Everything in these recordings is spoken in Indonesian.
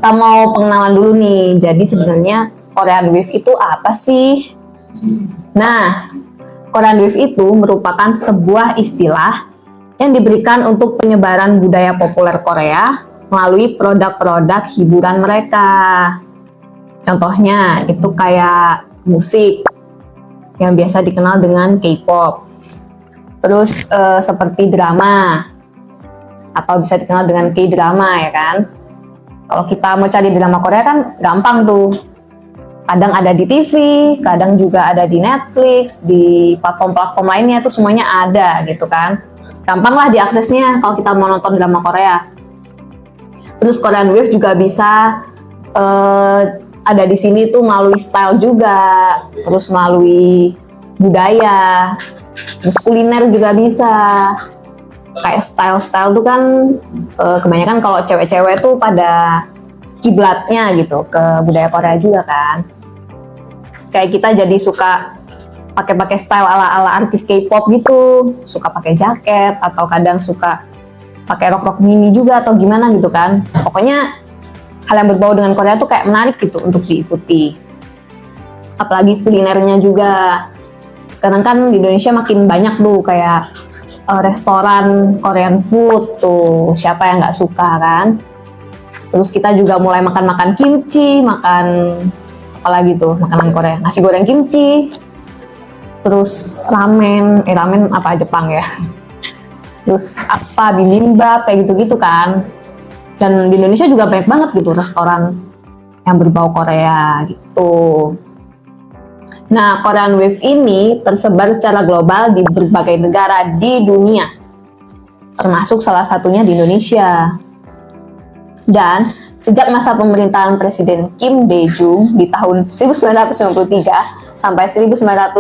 kita mau pengenalan dulu nih. Jadi sebenarnya Korean Wave itu apa sih? Nah, Korean Wave itu merupakan sebuah istilah yang diberikan untuk penyebaran budaya populer Korea melalui produk-produk hiburan mereka. Contohnya itu kayak musik yang biasa dikenal dengan K-pop. Terus seperti drama atau bisa dikenal dengan K-drama ya kan. Kalau kita mau cari drama Korea kan gampang tuh. Kadang ada di TV, kadang juga ada di Netflix, di platform-platform lainnya tuh semuanya ada gitu kan. Gampang lah diaksesnya kalau kita mau nonton drama Korea. Terus Korean Wave juga bisa ada di sini tuh melalui style juga, terus melalui budaya, terus kuliner juga bisa. Kayak style-style tuh kan kebanyakan kalau cewek-cewek tuh pada kiblatnya gitu ke budaya Korea juga kan. Kayak kita jadi suka pakai style ala-ala artis K-pop gitu, suka pakai jaket atau kadang suka pakai rok-rok mini juga atau gimana gitu kan. Pokoknya hal yang berbau dengan Korea tuh kayak menarik gitu untuk diikuti. Apalagi kulinernya juga. Sekarang kan di Indonesia makin banyak tuh kayak restoran Korean food tuh, siapa yang nggak suka kan. Terus kita juga mulai makan kimchi, makan apalagi tuh makanan Korea, nasi goreng kimchi, terus ramen apa Jepang ya, terus apa bibimbap kayak gitu-gitu kan. Dan di Indonesia juga banyak banget gitu restoran yang berbau Korea gitu. Nah, Korean Wave ini tersebar secara global di berbagai negara di dunia, termasuk salah satunya di Indonesia. Dan sejak masa pemerintahan Presiden Kim Dae-jung di tahun 1993 sampai 1998,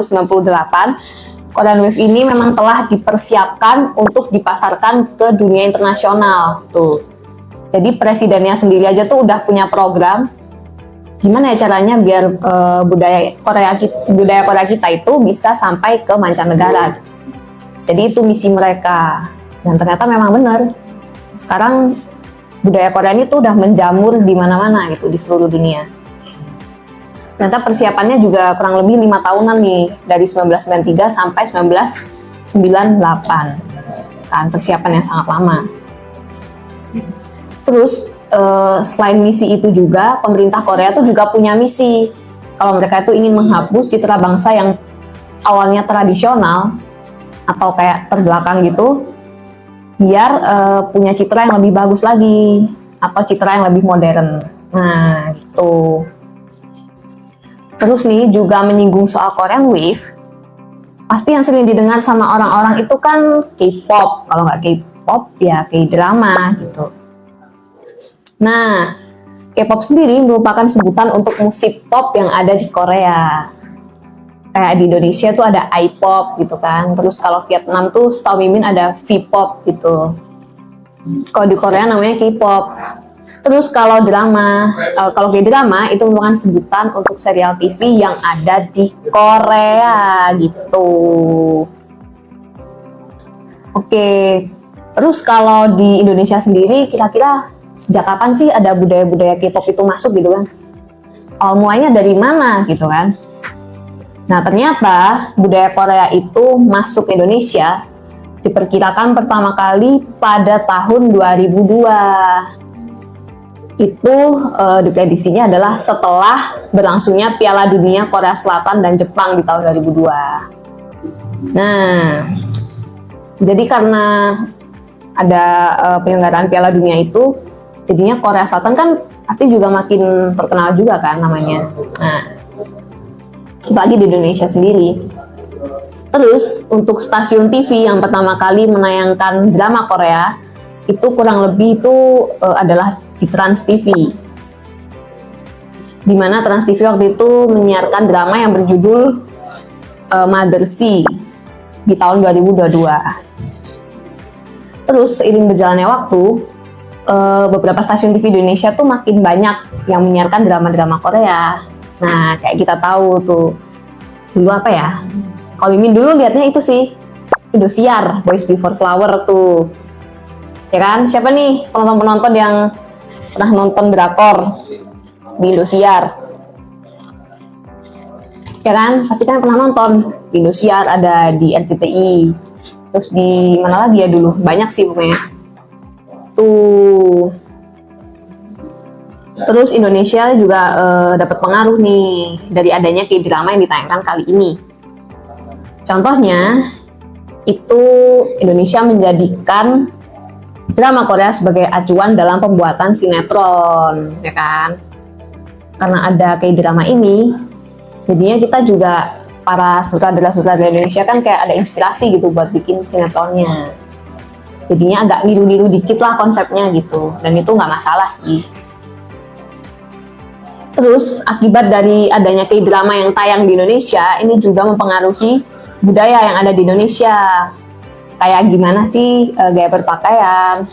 Korean Wave ini memang telah dipersiapkan untuk dipasarkan ke dunia internasional. Tuh. Jadi presidennya sendiri aja tuh udah punya program gimana ya caranya biar budaya Korea kita itu bisa sampai ke mancanegara. Jadi itu misi mereka. Dan ternyata memang benar. Sekarang budaya Korea ini tuh udah menjamur di mana-mana gitu di seluruh dunia. Ternyata persiapannya juga kurang lebih 5 tahunan nih, dari 1993 sampai 1998. Kan persiapan yang sangat lama. Terus selain misi itu juga pemerintah Korea tuh juga punya misi. Kalau mereka itu ingin menghapus citra bangsa yang awalnya tradisional atau kayak terbelakang gitu, biar punya citra yang lebih bagus lagi atau citra yang lebih modern. Nah, gitu. Terus nih juga menyinggung soal Korean Wave. Pasti yang sering didengar sama orang-orang itu kan K-pop. Kalau nggak K-pop ya K-drama gitu. Nah, K-pop sendiri merupakan sebutan untuk musik pop yang ada di Korea. Kayak di Indonesia tuh ada I-pop gitu kan. Terus kalau Vietnam tuh setahu Mimin ada V-pop gitu. Kalau di Korea namanya K-pop. Terus kalau kalau K-drama itu merupakan sebutan untuk serial TV yang ada di Korea gitu. Oke, terus kalau di Indonesia sendiri kira-kira sejak kapan sih ada budaya-budaya K-pop itu masuk gitu kan? Mulainya dari mana gitu kan? Nah, ternyata budaya Korea itu masuk Indonesia diperkirakan pertama kali pada tahun 2002. Itu diprediksinya adalah setelah berlangsungnya Piala Dunia Korea Selatan dan Jepang di tahun 2002. Nah, jadi karena ada penyelenggaraan Piala Dunia itu, jadinya Korea Selatan kan pasti juga makin terkenal juga kan namanya. Nah, apalagi di Indonesia sendiri. Terus untuk stasiun TV yang pertama kali menayangkan drama Korea itu kurang lebih itu adalah di Trans TV. Dimana Trans TV waktu itu menyiarkan drama yang berjudul Mother Sea di tahun 2022. Terus seiring berjalannya waktu, beberapa stasiun TV di Indonesia tuh makin banyak yang menyiarkan drama-drama Korea. Nah, kayak kita tahu tuh dulu apa ya? Kalau Mimin dulu liatnya itu sih Indosiar, Boys Before Flower tuh. Ya kan? Siapa nih penonton-penonton yang pernah nonton drakor di Indosiar, ya kan? Pasti kan pernah nonton di Indosiar, ada di RCTI, terus di mana lagi ya dulu, banyak sih pokoknya tuh. Terus Indonesia juga dapat pengaruh nih dari adanya K-drama yang ditayangkan kali ini. Contohnya itu Indonesia menjadikan drama Korea sebagai acuan dalam pembuatan sinetron, ya kan? Karena ada K-drama ini, jadinya kita juga para sutradara-sutradara Indonesia kan kayak ada inspirasi gitu buat bikin sinetronnya. Jadinya agak niru-niru dikit lah konsepnya gitu, dan itu nggak masalah sih. Terus akibat dari adanya K-drama yang tayang di Indonesia, ini juga mempengaruhi budaya yang ada di Indonesia. Kayak gimana sih gaya berpakaian.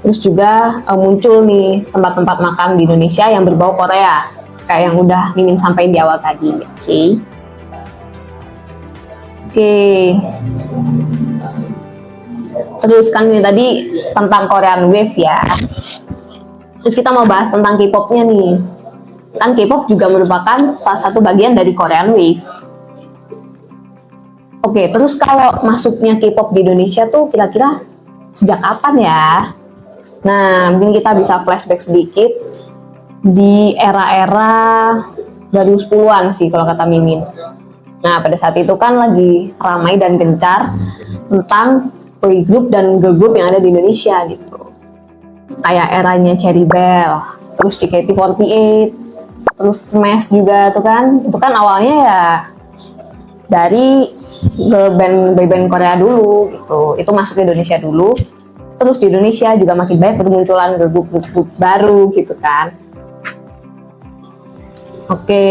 Terus juga muncul nih tempat-tempat makan di Indonesia yang berbau Korea. Kayak yang udah Mimin sampaikan di awal tadi. Oke. Terus kan ini tadi tentang Korean Wave ya. Terus kita mau bahas tentang K-pop-nya nih. Kan K-pop juga merupakan salah satu bagian dari Korean Wave. Oke, terus kalau masuknya K-pop di Indonesia tuh kira-kira sejak kapan ya? Nah, mungkin kita bisa flashback sedikit di era-era 2010-an sih kalau kata Mimin. Nah, pada saat itu kan lagi ramai dan gencar tentang boy group dan girl group yang ada di Indonesia gitu. Kayak eranya Cherry Bell, terus JKT48, terus Smash juga tuh kan. Itu kan awalnya ya dari girl band, boy band Korea dulu gitu. Itu masuk ke Indonesia dulu. Terus di Indonesia juga makin banyak bermunculan girl group baru gitu kan. Oke.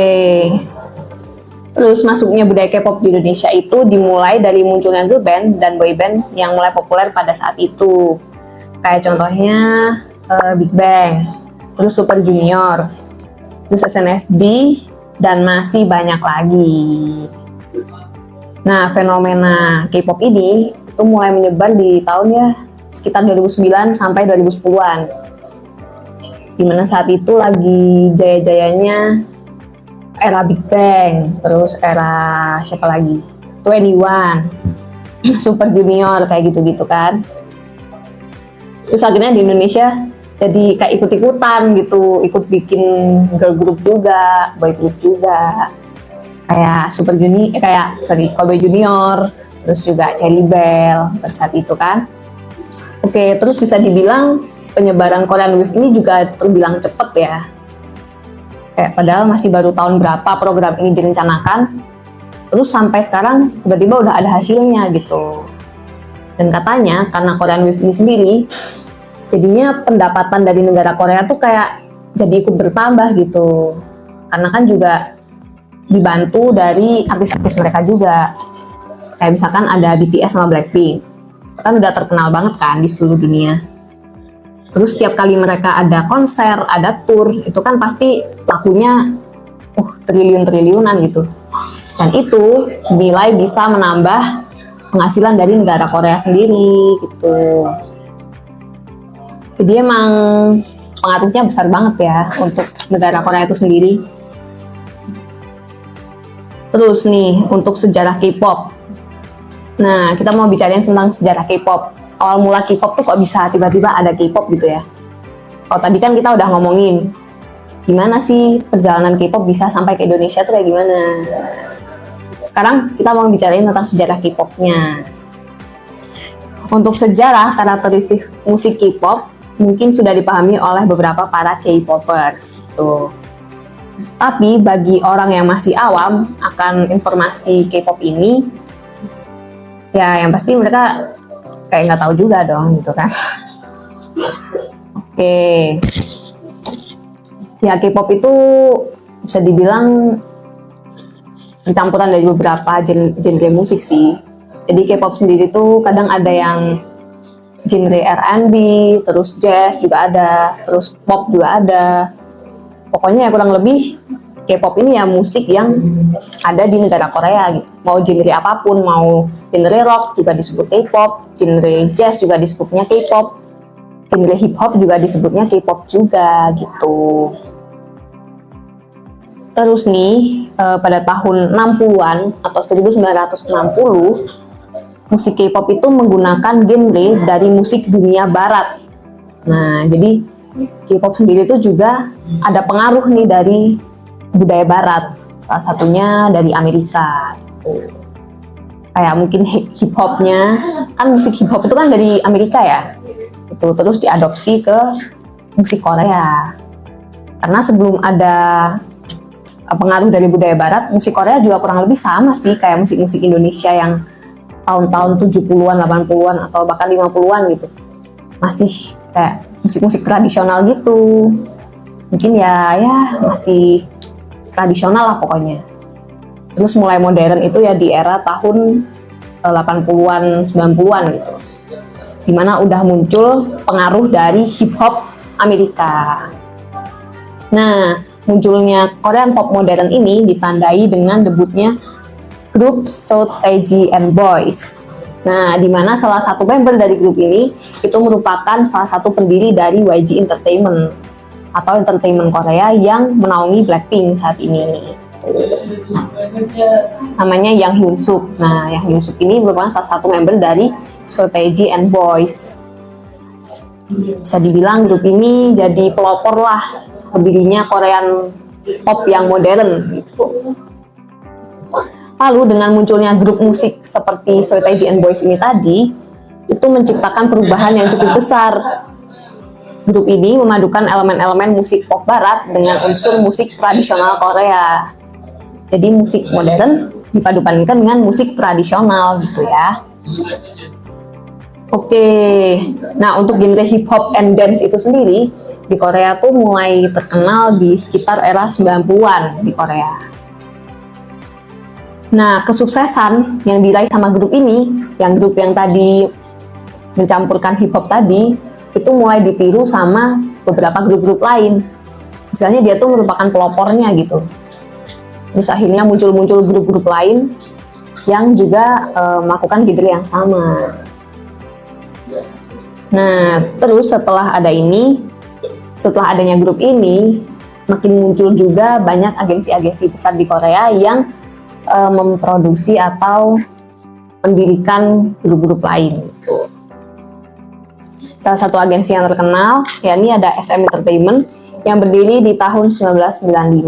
Terus masuknya budaya K-pop di Indonesia itu dimulai dari munculnya girl band dan boy band yang mulai populer pada saat itu. Kayak contohnya Big Bang, terus Super Junior, terus SNSD, dan masih banyak lagi. Nah, fenomena K-pop ini itu mulai menyebar di tahun ya sekitar 2009 sampai 2010-an. Dimana saat itu lagi jaya-jayanya era Big Bang, terus era siapa lagi? 21, Super Junior, kayak gitu-gitu kan. Terus akhirnya di Indonesia jadi kayak ikut-ikutan gitu, ikut bikin girl group juga, boy group juga. Kayak Super Junior, Kobe Junior, terus juga Cherry Bell pada saat itu kan. Oke, terus bisa dibilang penyebaran Korean Wave ini juga terbilang cepet ya. Kayak padahal masih baru tahun berapa program ini direncanakan, terus sampai sekarang tiba-tiba udah ada hasilnya gitu. Dan katanya karena Korean Wave ini sendiri, jadinya pendapatan dari negara Korea tuh kayak jadi ikut bertambah gitu. Karena kan juga dibantu dari artis-artis mereka juga. Kayak misalkan ada BTS sama Blackpink. Kan udah terkenal banget kan di seluruh dunia. Terus setiap kali mereka ada konser, ada tour, itu kan pasti lakunya triliun-triliunan gitu. Dan itu dinilai bisa menambah penghasilan dari negara Korea sendiri gitu. Jadi emang pengaruhnya besar banget ya untuk negara Korea itu sendiri. Terus nih untuk sejarah K-pop. Nah, kita mau bicarain tentang sejarah K-pop. Awal mula K-pop tuh kok bisa tiba-tiba ada K-pop gitu ya. Kalau tadi kan kita udah ngomongin gimana sih perjalanan K-pop bisa sampai ke Indonesia tuh kayak gimana. Sekarang kita mau bicarain tentang sejarah K-popnya. Untuk sejarah karakteristik musik K-pop mungkin sudah dipahami oleh beberapa para K-popers gitu. Tapi bagi orang yang masih awam akan informasi K-pop ini, ya yang pasti mereka kayak nggak tahu juga dong gitu kan. Oke. Ya K-pop itu bisa dibilang campuran dari beberapa genre musik sih. Jadi K-pop sendiri tuh kadang ada yang genre R&B, terus jazz juga ada, terus pop juga ada. Pokoknya ya kurang lebih K-pop ini ya musik yang ada di negara Korea gitu. Mau genre apapun, mau genre rock juga disebut K-pop, genre jazz juga disebutnya K-pop. genre hip hop juga disebutnya K-pop juga gitu. Terus nih pada tahun 60-an atau 1960, musik K-pop itu menggunakan genre dari musik dunia barat. Nah, jadi K-pop sendiri itu juga ada pengaruh nih dari budaya barat, salah satunya dari Amerika. Kayak mungkin hip hopnya, kan musik hip hop itu kan dari Amerika ya, itu terus diadopsi ke musik Korea. Karena sebelum ada pengaruh dari budaya barat, musik Korea juga kurang lebih sama sih kayak musik-musik Indonesia yang tahun-tahun 70-an, 80-an atau bahkan 50-an gitu. Masih kayak musik-musik tradisional gitu. Mungkin ya masih tradisional lah pokoknya. Terus mulai modern itu ya di era tahun 80-an, 90-an gitu. Dimana udah muncul pengaruh dari hip hop Amerika. Nah, munculnya Korean pop modern ini ditandai dengan debutnya grup So Taiji and Boys. Nah, di mana salah satu member dari grup ini itu merupakan salah satu pendiri dari YG Entertainment atau entertainment Korea yang menaungi Blackpink saat ini. Nah, namanya Yang Hyun Suk. Nah, Yang Hyun Suk ini merupakan salah satu member dari So Taiji and Boys. Bisa dibilang grup ini jadi pelopor lah berdirinya Korean pop yang modern gitu. Lalu dengan munculnya grup musik seperti So Taiji and Boys ini tadi, itu menciptakan perubahan yang cukup besar. Grup ini memadukan elemen-elemen musik pop barat dengan unsur musik tradisional Korea. Jadi musik modern dipadupadankan dengan musik tradisional gitu ya. Oke, nah untuk genre hip hop and dance itu sendiri di Korea tuh mulai terkenal di sekitar era 90-an di Korea. Nah, kesuksesan yang diraih sama grup ini, yang grup yang tadi mencampurkan hip hop tadi, itu mulai ditiru sama beberapa grup-grup lain. Misalnya dia tuh merupakan pelopornya gitu. Terus akhirnya muncul-muncul grup-grup lain yang juga melakukan genre yang sama. Nah, terus setelah adanya grup ini, makin muncul juga banyak agensi-agensi besar di Korea yang memproduksi atau mendirikan grup-grup lain. Salah satu agensi yang terkenal, yakni ada SM Entertainment yang berdiri di tahun 1995.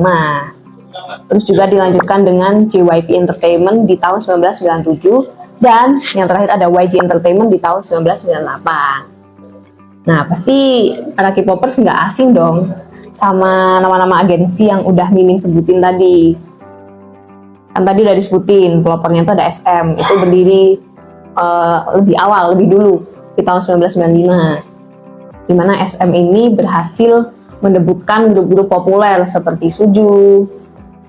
Terus juga dilanjutkan dengan JYP Entertainment di tahun 1997 dan yang terakhir ada YG Entertainment di tahun 1998. Nah, pasti para K-popers nggak asing dong sama nama-nama agensi yang udah Mimin sebutin tadi. Kan tadi udah disebutin, pelopornya itu ada SM, itu berdiri lebih dulu di tahun 1995. Dimana SM ini berhasil mendebutkan grup-grup populer seperti Suju,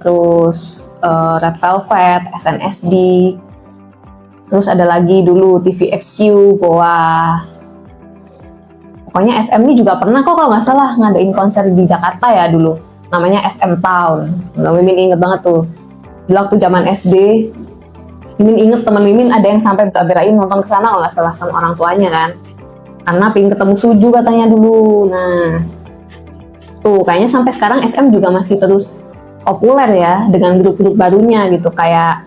terus Red Velvet, SNSD, terus ada lagi dulu TVXQ, BoA. Pokoknya SM ini juga pernah kok kalau nggak salah ngadain konser di Jakarta ya dulu, namanya SM Town. Mimin inget banget tuh. Dulu waktu zaman SD, Mimin inget teman Mimin ada yang sampai berain nonton ke sana kalau nggak salah sama orang tuanya kan, karena pengen ketemu Suju katanya dulu. Nah, tuh kayaknya sampai sekarang SM juga masih terus populer ya dengan grup-grup barunya gitu kayak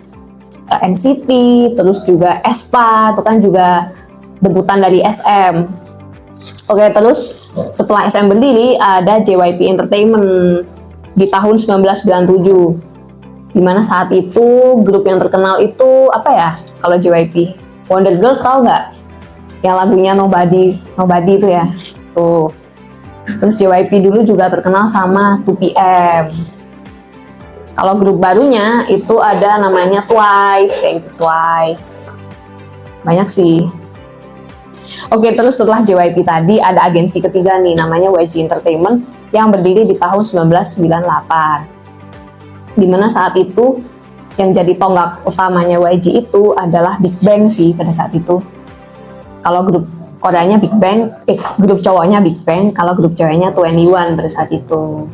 NCT, terus juga aespa, itu kan juga debutan dari SM. Oke, terus setelah SM berdiri ada JYP Entertainment di tahun 1997. Dimana saat itu grup yang terkenal itu apa ya kalau JYP? Wonder Girls, tahu nggak? Yang lagunya Nobody itu ya. Tuh. Terus JYP dulu juga terkenal sama 2PM. Kalau grup barunya itu ada namanya Twice, kayak gitu Twice. Banyak sih. Oke, terus setelah JYP tadi ada agensi ketiga nih namanya YG Entertainment yang berdiri di tahun 1998. Dimana saat itu yang jadi tonggak utamanya YG itu adalah Big Bang sih pada saat itu. Kalau grup Koreanya Big Bang, grup cowoknya Big Bang, kalau grup ceweknya 2NE1 pada saat itu.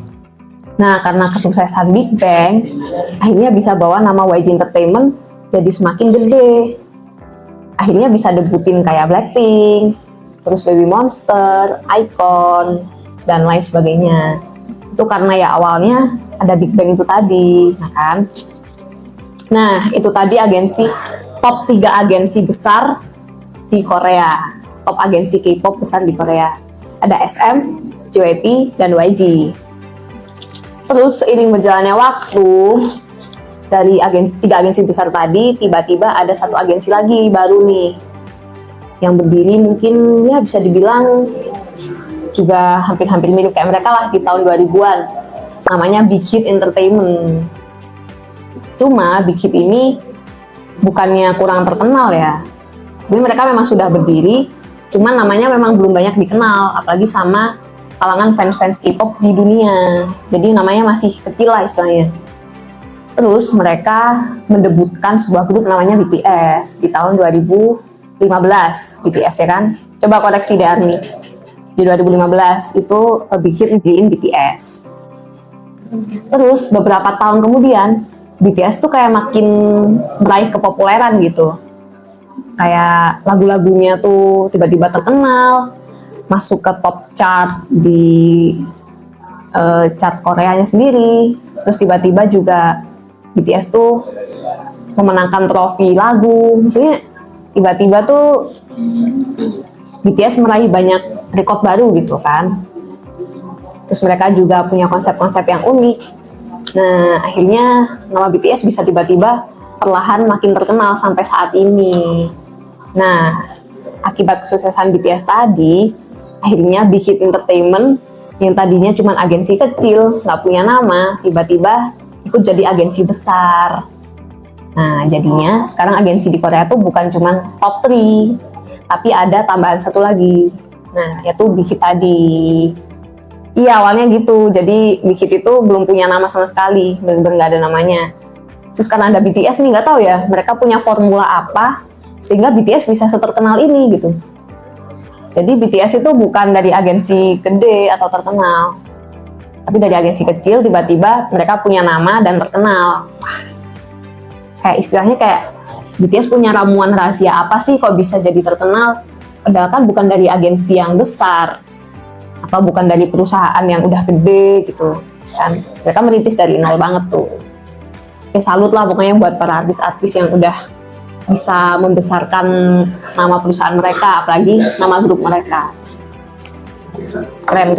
Nah, karena kesuksesan Big Bang, akhirnya bisa bawa nama YG Entertainment jadi semakin gede. Akhirnya bisa debutin kayak Blackpink, terus Baby Monster, iKON, dan lain sebagainya. Itu karena ya awalnya ada Big Bang itu tadi, nah kan. Nah, itu tadi top 3 agensi besar di Korea. Top agensi K-pop besar di Korea. Ada SM, JYP, dan YG. Terus seiring berjalannya waktu, dari 3 agensi besar tadi, tiba-tiba ada 1 agensi lagi baru nih. Yang berdiri mungkin ya bisa dibilang juga hampir-hampir mirip kayak mereka lah di tahun 2000-an. Namanya Big Hit Entertainment. Cuma Big Hit ini bukannya kurang terkenal ya. Jadi mereka memang sudah berdiri, cuman namanya memang belum banyak dikenal, apalagi sama kalangan fans-fans K-pop di dunia. Jadi namanya masih kecil lah istilahnya. Terus mereka mendebutkan sebuah grup namanya BTS di tahun 2015. BTS ya kan? Coba koreksi deh Army. Di 2015 itu Big Hit ngiriin BTS. Terus beberapa tahun kemudian BTS tuh kayak makin meraih kepopuleran gitu. Kayak lagu-lagunya tuh tiba-tiba terkenal, masuk ke top chart di chart Koreanya sendiri. Terus tiba-tiba juga BTS tuh memenangkan trofi lagu. Maksudnya tiba-tiba tuh BTS meraih banyak rekor baru gitu kan. Terus mereka juga punya konsep-konsep yang unik. Nah, akhirnya nama BTS bisa tiba-tiba perlahan makin terkenal sampai saat ini. Nah, akibat kesuksesan BTS tadi, akhirnya Big Hit Entertainment yang tadinya cuma agensi kecil, nggak punya nama, tiba-tiba ikut jadi agensi besar. Nah, jadinya sekarang agensi di Korea tuh bukan cuma top 3, tapi ada tambahan 1 lagi. Nah, yaitu Big Hit tadi. Iya, awalnya gitu. Jadi Big Hit itu belum punya nama sama sekali, benar-benar nggak ada namanya. Terus karena ada BTS nih, nggak tahu ya, mereka punya formula apa sehingga BTS bisa seterkenal ini gitu. Jadi BTS itu bukan dari agensi gede atau terkenal, tapi dari agensi kecil tiba-tiba mereka punya nama dan terkenal. Wah, kayak istilahnya kayak BTS punya ramuan rahasia apa sih kok bisa jadi terkenal? Padahal kan bukan dari agensi yang besar atau bukan dari perusahaan yang udah gede gitu kan. Mereka merintis dari nol banget tuh. Oke, salut lah pokoknya buat para artis-artis yang udah bisa membesarkan nama perusahaan mereka, apalagi nama grup mereka. Keren.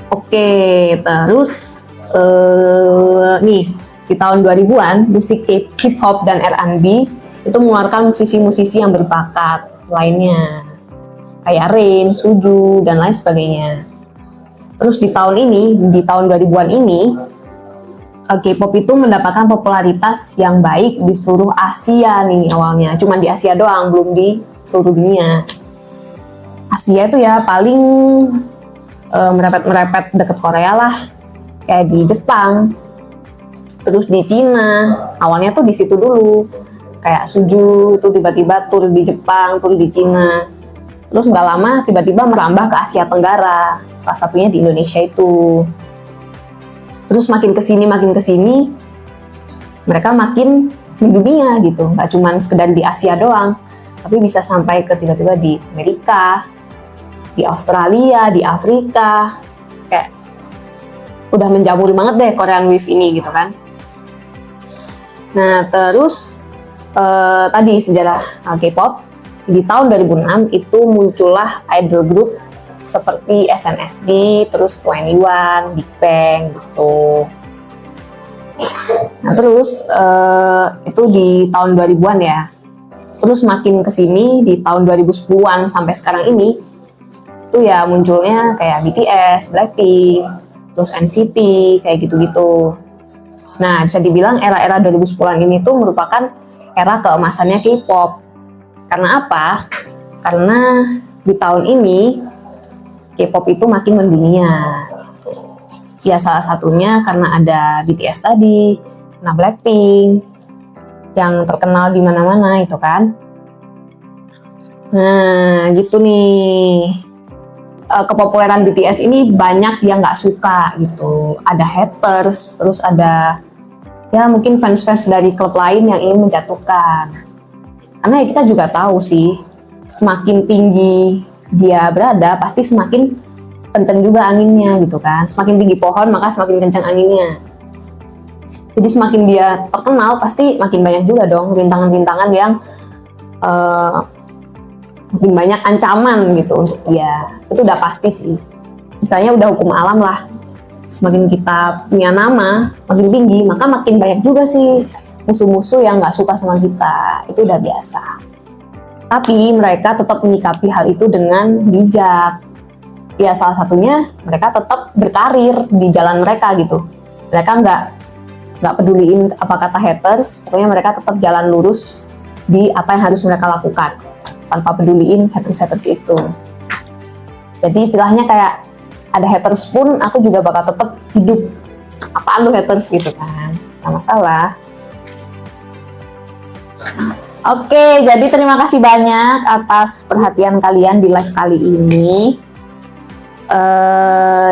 Oke, terus nih di tahun 2000-an musik hip hop dan R&B itu mengeluarkan musisi-musisi yang berbakat lainnya kayak Rain, Suju, dan lain sebagainya. Terus di tahun 2000-an ini K-pop itu mendapatkan popularitas yang baik di seluruh Asia nih awalnya. Cuman di Asia doang, belum di seluruh dunia. Asia itu ya paling merepet-merepet deket Korea lah. Kayak di Jepang. Terus di Cina. Awalnya tuh di situ dulu. Kayak Suju tuh tiba-tiba tur di Jepang, tur di Cina. Terus nggak lama tiba-tiba merambah ke Asia Tenggara. Salah satunya di Indonesia itu. Terus makin kesini mereka makin mendunia gitu, nggak cuma sekedar di Asia doang, tapi bisa sampai ke tiba-tiba di Amerika, di Australia, di Afrika, kayak udah menjamur banget deh Korean Wave ini gitu kan. Nah terus tadi sejarah K-pop, di tahun 2006 itu muncullah idol group seperti SNSD, terus 21, Big Bang gitu. Nah terus itu di tahun 2000-an ya. Terus makin kesini di tahun 2010-an sampai sekarang ini itu ya munculnya kayak BTS, Blackpink, terus NCT, kayak gitu-gitu. Nah bisa dibilang era-era 2010-an ini tuh merupakan era keemasannya K-pop. Karena apa? Karena di tahun ini K-pop itu makin mendunia. Ya salah satunya karena ada BTS tadi, karena Blackpink yang terkenal di mana-mana itu kan. Nah gitu nih. Kepopuleran BTS ini banyak yang nggak suka gitu. Ada haters, terus ada ya mungkin fans-fans dari klub lain yang ingin menjatuhkan. Karena ya kita juga tahu sih, semakin tinggi dia berada, pasti semakin kencang juga anginnya gitu kan. Semakin tinggi pohon, maka semakin kencang anginnya. Jadi semakin dia terkenal, pasti makin banyak juga dong rintangan-rintangan yang makin banyak ancaman gitu untuk dia. Itu udah pasti sih. Istilahnya udah hukum alam lah. Semakin kita punya nama, makin tinggi, maka makin banyak juga sih musuh-musuh yang nggak suka sama kita. Itu udah biasa. Tapi mereka tetap menyikapi hal itu dengan bijak. Ya salah satunya mereka tetap berkarir di jalan mereka gitu. Mereka nggak peduliin apa kata haters, pokoknya mereka tetap jalan lurus di apa yang harus mereka lakukan tanpa peduliin haters itu. Jadi istilahnya kayak ada haters pun aku juga bakal tetap hidup. Apaan lu haters gitu kan, nggak masalah. Oke, jadi terima kasih banyak atas perhatian kalian di live kali ini.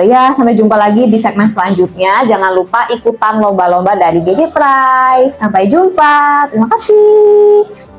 Ya, sampai jumpa lagi di segmen selanjutnya. Jangan lupa ikutan lomba-lomba dari GG Prize. Sampai jumpa. Terima kasih.